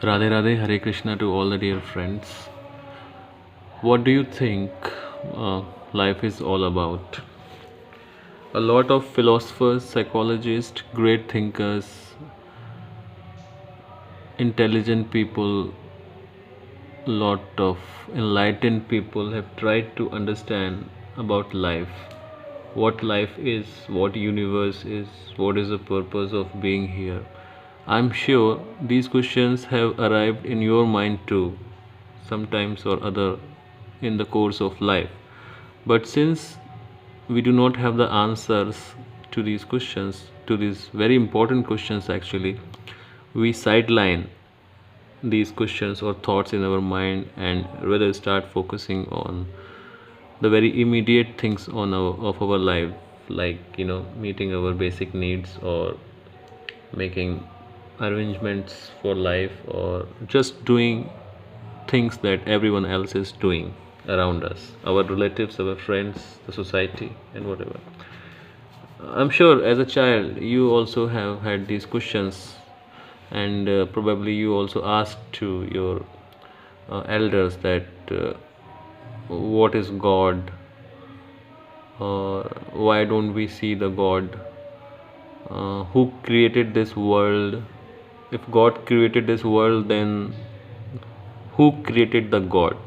Radhe Radhe, Hare Krishna to all the dear friends. What do you think life is all about? A lot of philosophers, psychologists, great thinkers, intelligent people, lot of enlightened people have tried to understand about life. What life is, what universe is, what is the purpose of being here. I'm sure these questions have arrived in your mind too, sometimes or other in the course of life. But since we do not have the answers to these questions, to these very important questions actually, we sideline these questions or thoughts in our mind and rather start focusing on the very immediate things on our life, like meeting our basic needs or making arrangements for life or just doing things that everyone else is doing around us, our relatives, our friends, the society, and whatever. I'm sure as a child you also have had these questions, and probably you also asked to your elders that what is God, or why don't we see the God, who created this world. If God created this world, then who created the God?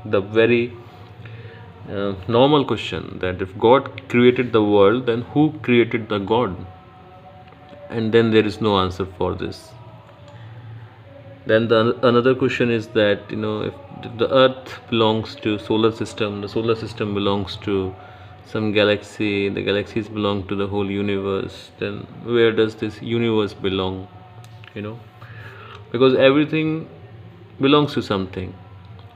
The very normal question, that if God created the world, then who created the God? And then there is no answer for this. Then another question is that if the earth belongs to solar system, the solar system belongs to some galaxy, the galaxies belong to the whole universe, then where does this universe belong? you know because everything belongs to something,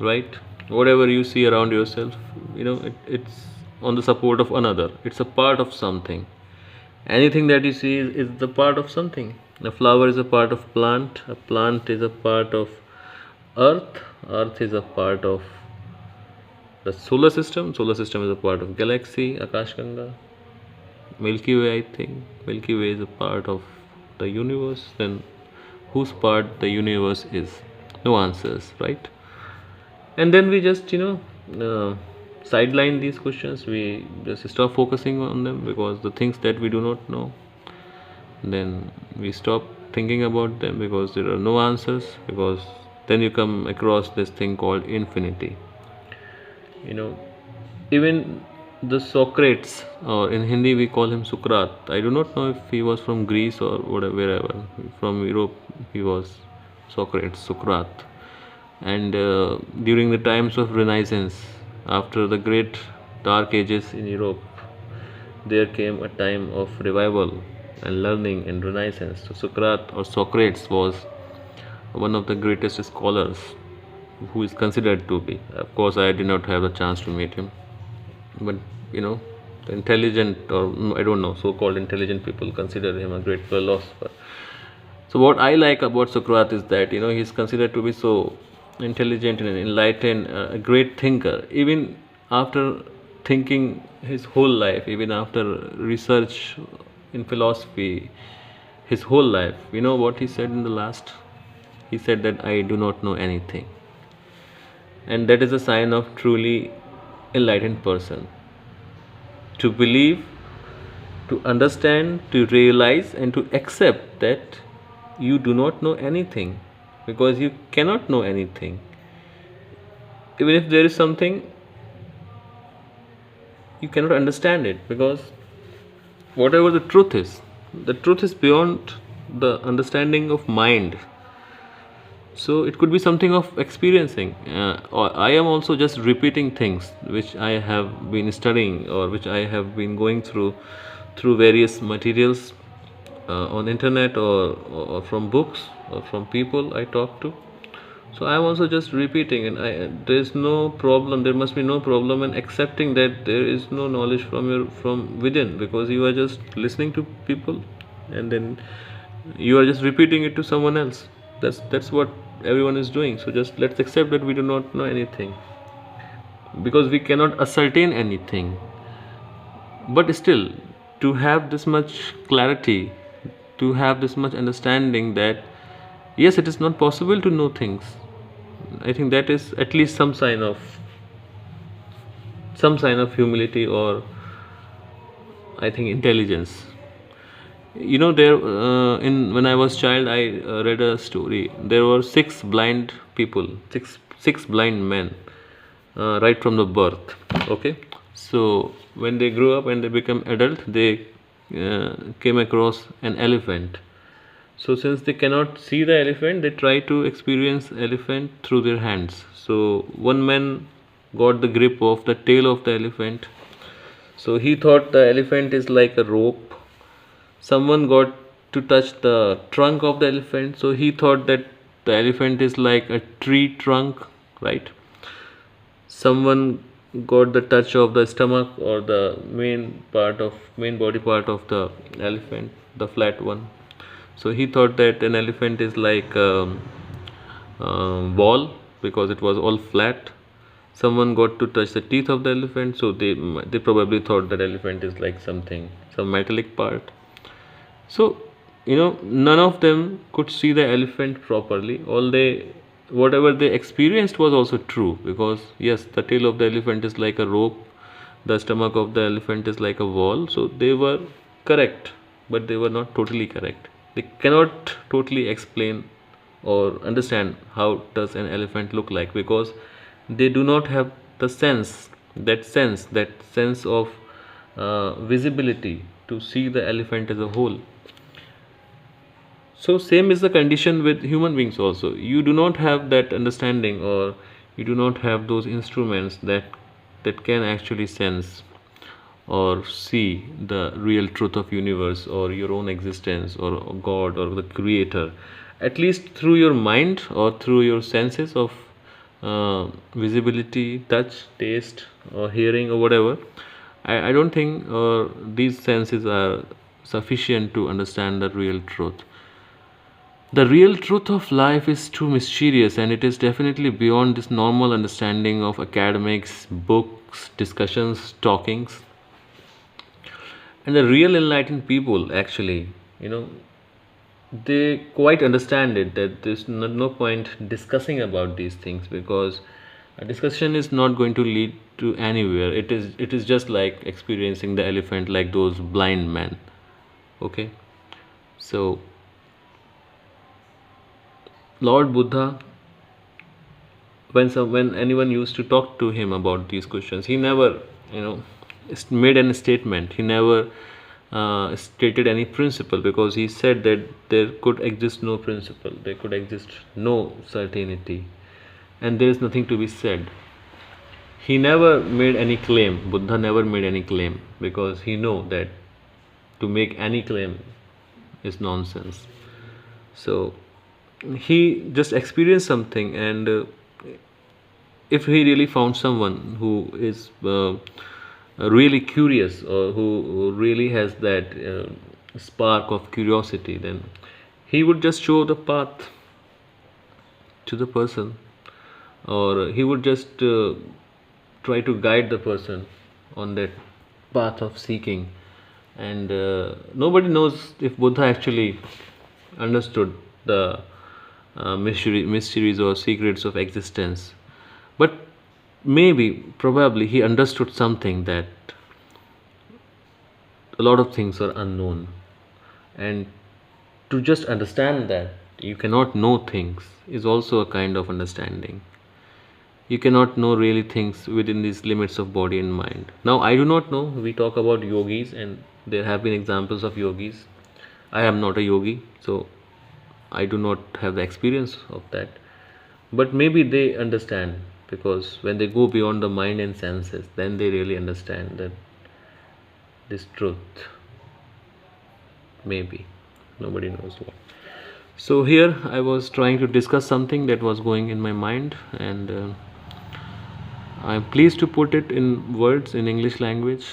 right? Whatever you see around yourself, it's on the support of another, it's a part of something. Anything that you see is the part of something. A flower is a part of plant, a plant is a part of earth, earth is a part of the solar system, solar system is a part of galaxy, Akashganga, Milky Way. I think Milky Way is a part of the universe. Then whose part the universe is? No answers, right? And then we just sideline these questions, we just stop focusing on them, because the things that we do not know, then we stop thinking about them because there are no answers. Because then you come across this thing called infinity. you know Even the Socrates, or in Hindi we call him Sukrat. I do not know if he was from Greece or whatever, wherever from Europe he was. Socrates, Sukrat. And during the times of Renaissance, after the great dark ages in Europe, there came a time of revival and learning and Renaissance. So Socrates, or Socrates, was one of the greatest scholars who is considered to be. Of course, I did not have the chance to meet him, but the intelligent, or I don't know, so-called intelligent people consider him a great philosopher. So what I like about Socrates is that he's considered to be so intelligent and enlightened, a great thinker. Even after thinking his whole life, even after research in philosophy his whole life, you know what he said in the last? He said that I do not know anything. And that is a sign of truly enlightened person. To believe, to understand, to realize, and to accept that you do not know anything, because you cannot know anything. Even if there is something, you cannot understand it, because whatever the truth is beyond the understanding of mind. So it could be something of experiencing. Or I am also just repeating things which I have been studying, or which I have been going through various materials on internet, or from books, or from people I talk to. So I am also just repeating, and there is no problem. There must be no problem in accepting that there is no knowledge from within, because you are just listening to people, and then you are just repeating it to someone else. That's what everyone is doing. So just let's accept that we do not know anything, because we cannot ascertain anything. But still, to have this much clarity, to have this much understanding that Yes, it is not possible to know things. I think that is at least some sign of humility, or I think intelligence. There in when I was child, I read a story. There were six blind people, six blind men, right from the birth. Okay, so when they grew up and they become adult, they came across an elephant. So since they cannot see the elephant, they try to experience elephant through their hands. So one man got the grip of the tail of the elephant. So he thought the elephant is like a rope. Someone got to touch the trunk of the elephant, so he thought that the elephant is like a tree trunk, right? Someone got the touch of the stomach, or the main body part of the elephant, the flat one. So he thought that an elephant is like ball, because it was all flat. Someone got to touch the teeth of the elephant, so they probably thought that elephant is like some metallic part. So, none of them could see the elephant properly. Whatever they experienced was also true, because yes, the tail of the elephant is like a rope, the stomach of the elephant is like a wall. So they were correct, but they were not totally correct. They cannot totally explain or understand how does an elephant look like, because they do not have the sense of visibility to see the elephant as a whole. So same is the condition with human beings also. You do not have that understanding, or you do not have those instruments that can actually sense or see the real truth of universe, or your own existence, or God, or the creator, at least through your mind or through your senses of visibility, touch, taste, or hearing, or whatever. I don't think these senses are sufficient to understand the real truth. The real truth of life is too mysterious, and it is definitely beyond this normal understanding of academics, books, discussions, talkings. And the real enlightened people, actually, they quite understand it, that there's no point discussing about these things, because a discussion is not going to lead to anywhere. It is just like experiencing the elephant, like those blind men. Okay, so Lord Buddha, when anyone used to talk to him about these questions, he never, made any statement. He never stated any principle, because he said that there could exist no principle, there could exist no certainty, and there is nothing to be said. He never made any claim. Buddha never made any claim, because he know that to make any claim is nonsense. So he just experienced something, and if he really found someone who is really curious, or who really has that spark of curiosity, then he would just show the path to the person, or he would just try to guide the person on that path of seeking. And nobody knows if Buddha actually understood the mysteries or secrets of existence, but maybe, probably, he understood something, that a lot of things are unknown, and to just understand that you cannot know things is also a kind of understanding. You cannot know really things within these limits of body and mind. Now, I do not know, we talk about yogis, and there have been examples of yogis. I am not a yogi, so I do not have the experience of that, but maybe they understand, because when they go beyond the mind and senses, then they really understand that this truth. Maybe, nobody knows what. So here I was trying to discuss something that was going in my mind, and I'm pleased to put it in words in English language.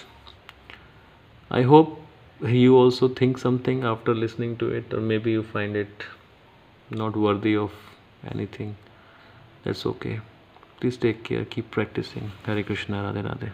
I hope you also think something after listening to it, or maybe you find it not worthy of anything. That's okay. Please take care, keep practicing. Hare Krishna, Radhe Radhe.